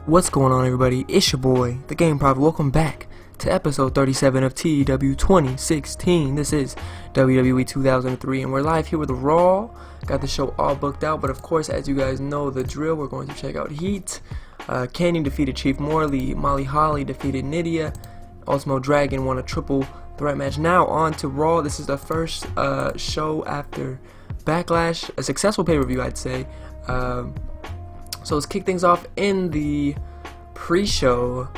What's going on, everybody? It's your boy, the Game Prophet. Welcome back to episode 37 of TEW 2016. This is WWE 2003, and we're live here with Raw. Got the show all booked out, but of course, as you guys know the drill, we're going to check out Heat. Canyon defeated Chief Morley. Molly Holly defeated Nydia. Ultimo Dragon won a triple threat match. Now on to Raw. This is the first show after Backlash, a successful pay-per-view, I'd say. So let's kick things off in the pre-show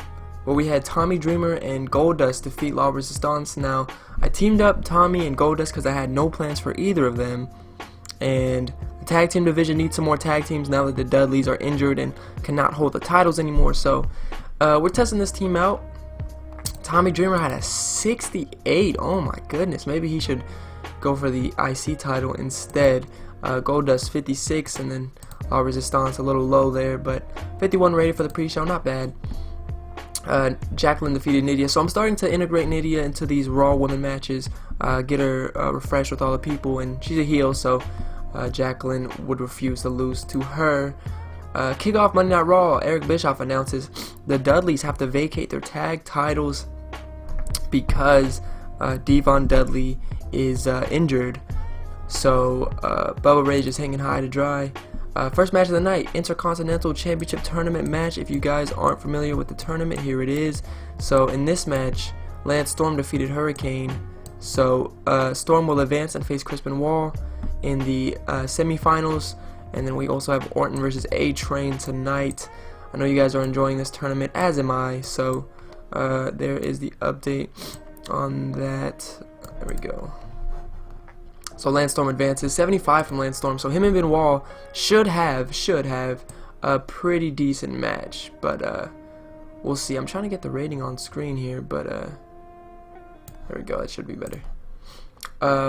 where we had Tommy Dreamer and Goldust defeat La Resistance. Now, I teamed up Tommy and Goldust because I had no plans for either of them. And the tag team division needs some more tag teams now that the Dudleys are injured and cannot hold the titles anymore. So we're testing this team out. Tommy Dreamer had a 68. Oh my goodness. Maybe he should go for the IC title instead. Goldust 56, and then La Resistance a little low there, but 51 rated for the pre-show, not bad. Jacqueline defeated Nydia, so I'm starting to integrate Nydia into these Raw women matches, get her refreshed with all the people, and she's a heel, so Jacqueline would refuse to lose to her. Kick off Monday Night Raw. Eric Bischoff announces the Dudleys have to vacate their tag titles because Devon Dudley is injured. So Bubba Ray just hanging high to dry. First match of the night, Intercontinental Championship Tournament match. If you guys aren't familiar with the tournament, here it is. So in this match, Lance Storm defeated Hurricane. So Storm will advance and face Crispin Wall in the semifinals. And then we also have Orton versus A-Train tonight. I know you guys are enjoying this tournament, as am I. So there is the update on that. There we go. So Lance Storm advances, 75 from Lance Storm. So him and Benoit should have a pretty decent match, but we'll see. I'm trying to get the rating on screen here, but there we go. That should be better.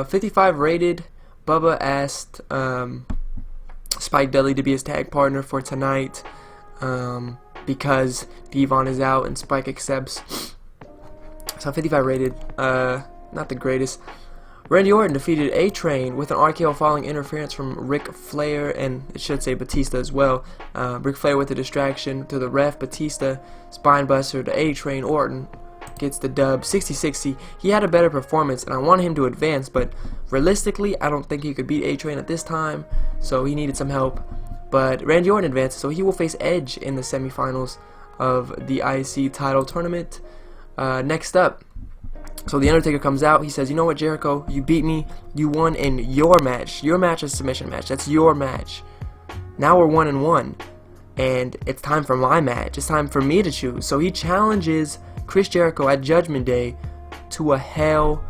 55 rated. Bubba asked Spike Dudley to be his tag partner for tonight because Devon is out and Spike accepts. So 55 rated. Not the greatest. Randy Orton defeated A-Train with an RKO following interference from Ric Flair, and it should say Batista as well. Ric Flair with a distraction to the ref. Batista spinebuster to A-Train. Orton gets the dub. 60-60. He had a better performance, and I wanted him to advance, but realistically, I don't think he could beat A-Train at this time, so he needed some help. But Randy Orton advances, so he will face Edge in the semifinals of the IC title tournament. Next up, so The Undertaker comes out. He says, you know what, Jericho, you beat me. You won in your match. Your match is a submission match. That's your match. Now we're 1-1. And it's time for my match. It's time for me to choose. So he challenges Chris Jericho at Judgment Day to a Hell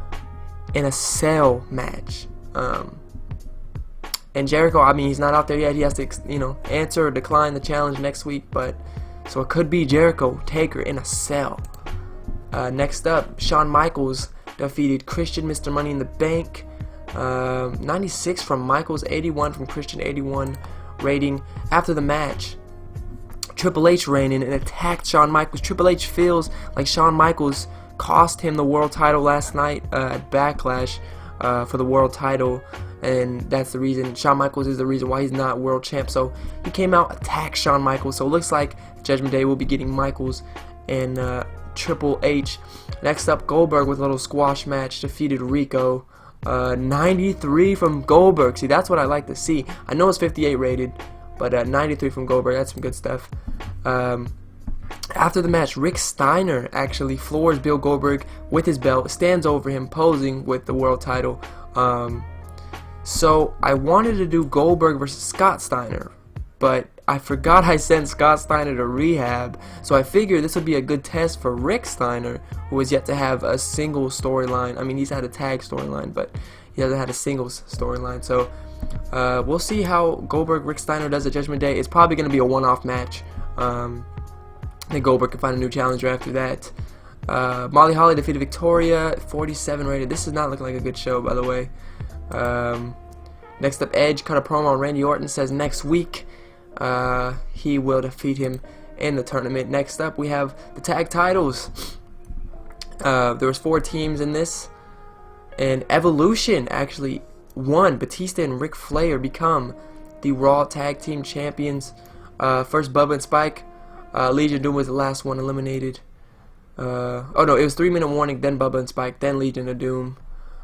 in a Cell match. And Jericho, I mean, he's not out there yet. He has to, answer or decline the challenge next week. But so it could be Jericho, Taker in a cell. Next up, Shawn Michaels defeated Christian, Mr. Money in the Bank. 96 from Michaels, 81 from Christian, 81 rating. After the match, Triple H ran in and attacked Shawn Michaels. Triple H feels like Shawn Michaels cost him the world title last night at Backlash for the world title. And that's the reason. Shawn Michaels is the reason why he's not world champ. So he came out, attacked Shawn Michaels. So it looks like Judgment Day will be getting Michaels and Triple H. Next up, Goldberg with a little squash match defeated Rico. 93 from Goldberg. See, that's what I like to see. I know it's 58 rated, but 93 from Goldberg. That's some good stuff. After the match, Rick Steiner actually floors Bill Goldberg with his belt, stands over him, posing with the world title. So I wanted to do Goldberg versus Scott Steiner, but I forgot I sent Scott Steiner to rehab, so I figured this would be a good test for Rick Steiner, who has yet to have a single storyline. I mean, he's had a tag storyline, but he hasn't had a singles storyline. So we'll see how Goldberg Rick Steiner does at Judgment Day. It's probably going to be a one-off match. I think Goldberg can find a new challenger after that. Molly Holly defeated Victoria, 47 rated. This is not looking like a good show, by the way. Next up, Edge cut a promo on Randy Orton, says next week he will defeat him in the tournament. Next up, we have the tag titles. There was 4 teams in this, and Evolution actually won. Batista and Ric Flair become the Raw Tag Team Champions. First, Bubba and Spike Legion Doom was the last one eliminated. Oh no, it was 3-minute warning, then Bubba and Spike, then Legion of Doom.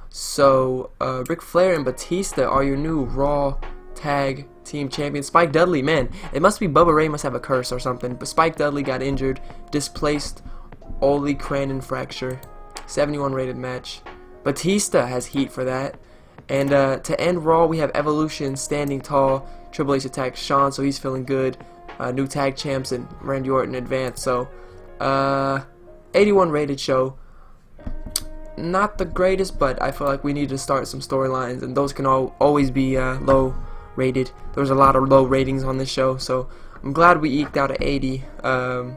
So Ric Flair and Batista are your new Raw Tag Team Champions. Spike Dudley, man, it must be Bubba Ray must have a curse or something. But Spike Dudley got injured, displaced Ole Crandon fracture, 71 rated match. Batista has heat for that. And to end Raw, we have Evolution standing tall. Triple H attacks Shawn, so he's feeling good. New tag champs and Randy Orton advanced. So 81 rated show. Not the greatest, but I feel like we need to start some storylines, and those can always be low rated. There's a lot of low ratings on this show, so I'm glad we eked out at 80. And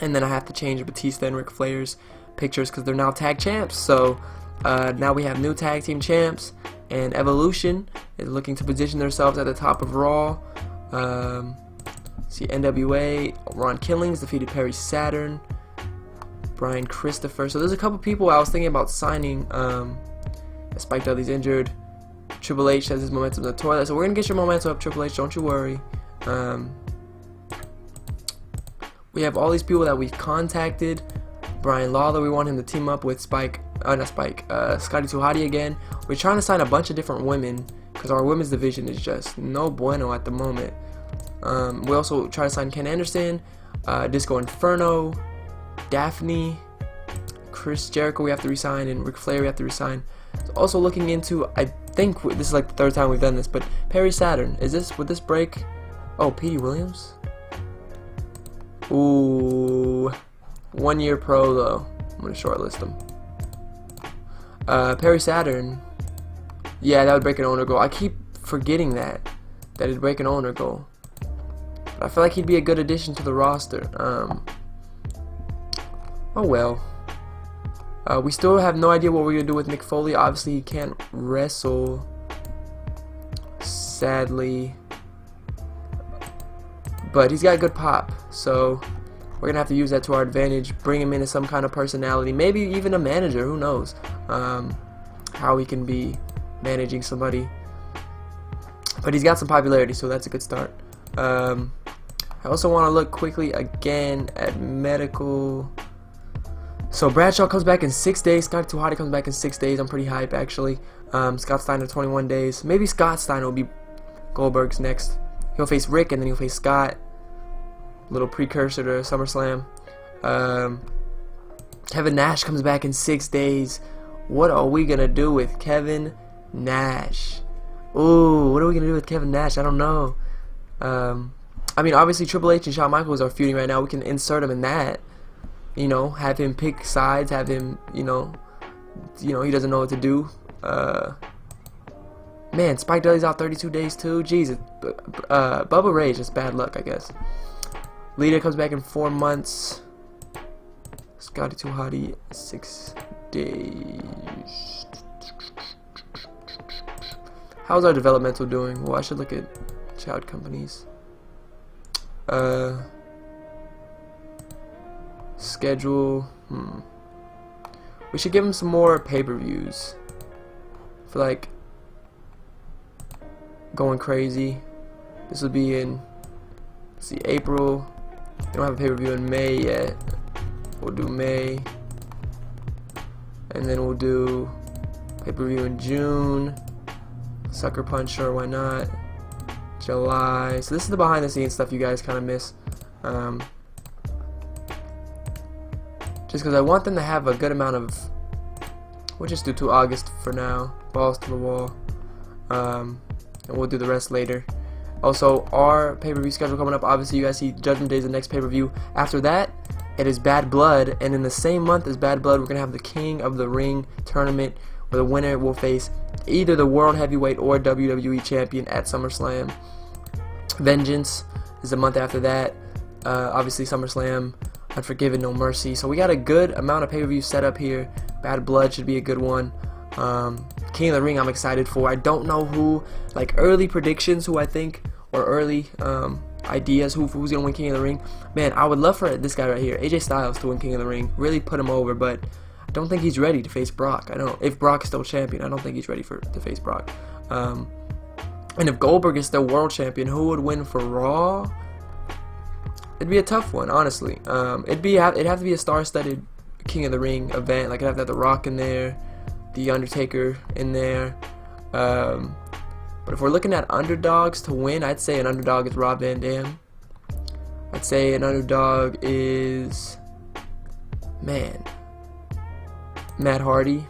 then I have to change Batista and Ric Flair's pictures because they're now tag champs. So now we have new tag team champs, and Evolution is looking to position themselves at the top of Raw. See, NWA, Ron Killings defeated Perry Saturn, Brian Christopher. So there's a couple people I was thinking about signing. Spike Dudley's injured. Triple H has his momentum in the toilet. So we're going to get your momentum up, Triple H. Don't you worry. We have all these people that we've contacted. Brian Lawler, we want him to team up with Scotty 2 Hotty again. We're trying to sign a bunch of different women because our women's division is just no bueno at the moment. We also try to sign Ken Anderson, Disco Inferno, Daphne, Chris Jericho we have to resign, and Ric Flair we have to resign. So also looking into, I think this is like the third time we've done this, but Perry Saturn, would this break? Oh, Petey Williams? Ooh, 1 year pro though. I'm gonna shortlist him. Perry Saturn, yeah, that would break an owner goal. I keep forgetting that it'd break an owner goal. But I feel like he'd be a good addition to the roster. Oh well. We still have no idea what we're gonna do with Mick Foley. Obviously, he can't wrestle, sadly, but he's got good pop, so we're gonna have to use that to our advantage. Bring him into some kind of personality, maybe even a manager. Who knows how he can be managing somebody? But he's got some popularity, so that's a good start. I also want to look quickly again at medical. So Bradshaw comes back in 6 days. Scotty 2 Hotty comes back in 6 days. I'm pretty hype actually. Scott Steiner 21 days. Maybe Scott Steiner will be Goldberg's next. He'll face Rick and then he'll face Scott. Little precursor to SummerSlam. Kevin Nash comes back in 6 days. What are we gonna do with Kevin Nash? Ooh, what are we gonna do with Kevin Nash? I don't know. I mean, obviously Triple H and Shawn Michaels are feuding right now. We can insert him in that. You know, have him pick sides, have him, you know, he doesn't know what to do. Man, Spike Dudley's out 32 days too. Jesus, Bubba Ray is just bad luck, I guess. Lita comes back in 4 months. Scotty 2 Hotty 6 days. How's our developmental doing? Well, I should look at child companies. Schedule. We should give him some more pay-per-views. For like going crazy. This will be in, let's see, April. We don't have a pay-per-view in May yet. We'll do May, and then we'll do pay-per-view in June. Sucker Punch, sure, why not? July. So this is the behind-the-scenes stuff you guys kind of miss. Just because I want them to have a good amount of. We'll just do to August for now. Balls to the wall. And we'll do the rest later. Also, our pay-per-view schedule coming up. Obviously, you guys see Judgment Day is the next pay-per-view. After that, it is Bad Blood. And in the same month as Bad Blood, we're going to have the King of the Ring tournament, where the winner will face either the World Heavyweight or WWE Champion at SummerSlam. Vengeance is the month after that. Obviously, SummerSlam, Unforgiven, No Mercy. So we got a good amount of pay-per-view set up here. Bad Blood should be a good one. King of the Ring I'm excited for. I don't know who, like early predictions who I think, or early ideas who's going to win King of the Ring. Man, I would love for this guy right here, AJ Styles, to win King of the Ring. Really put him over, but I don't think he's ready to face Brock. I don't. If Brock is still champion, I don't think he's ready to face Brock. And if Goldberg is still world champion, who would win for Raw? it'd be a tough one, honestly. It'd have to be a star-studded King of the Ring event. Like, I'd have to have The Rock in there, The Undertaker in there. But if we're looking at underdogs to win, I'd say an underdog is Rob Van Dam. I'd say an underdog is, man, Matt Hardy.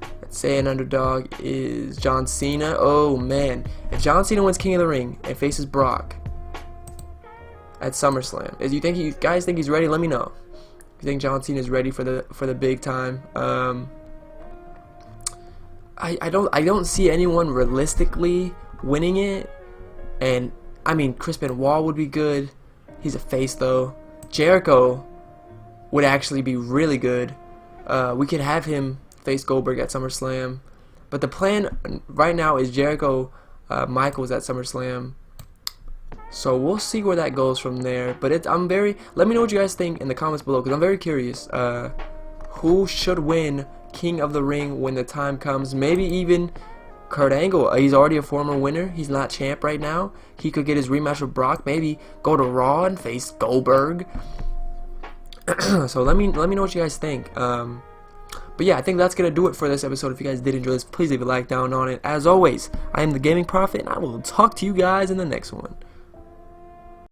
I'd say an underdog is John Cena. Oh man, if John Cena wins King of the Ring and faces Brock at SummerSlam, you guys think he's ready? Let me know. You think John Cena is ready for the big time? I don't see anyone realistically winning it, and I mean Chris Benoit would be good. He's a face though. Jericho would actually be really good. We could have him face Goldberg at SummerSlam, but the plan right now is Jericho Michaels at SummerSlam. So we'll see where that goes from there. But let me know what you guys think in the comments below, because I'm very curious. Who should win King of the Ring when the time comes? Maybe even Kurt Angle. He's already a former winner. He's not champ right now. He could get his rematch with Brock. Maybe go to Raw and face Goldberg. So let me know what you guys think. But yeah, I think that's gonna do it for this episode. If you guys did enjoy this, please leave a like down on it. As always, I am the Gaming Prophet, and I will talk to you guys in the next one.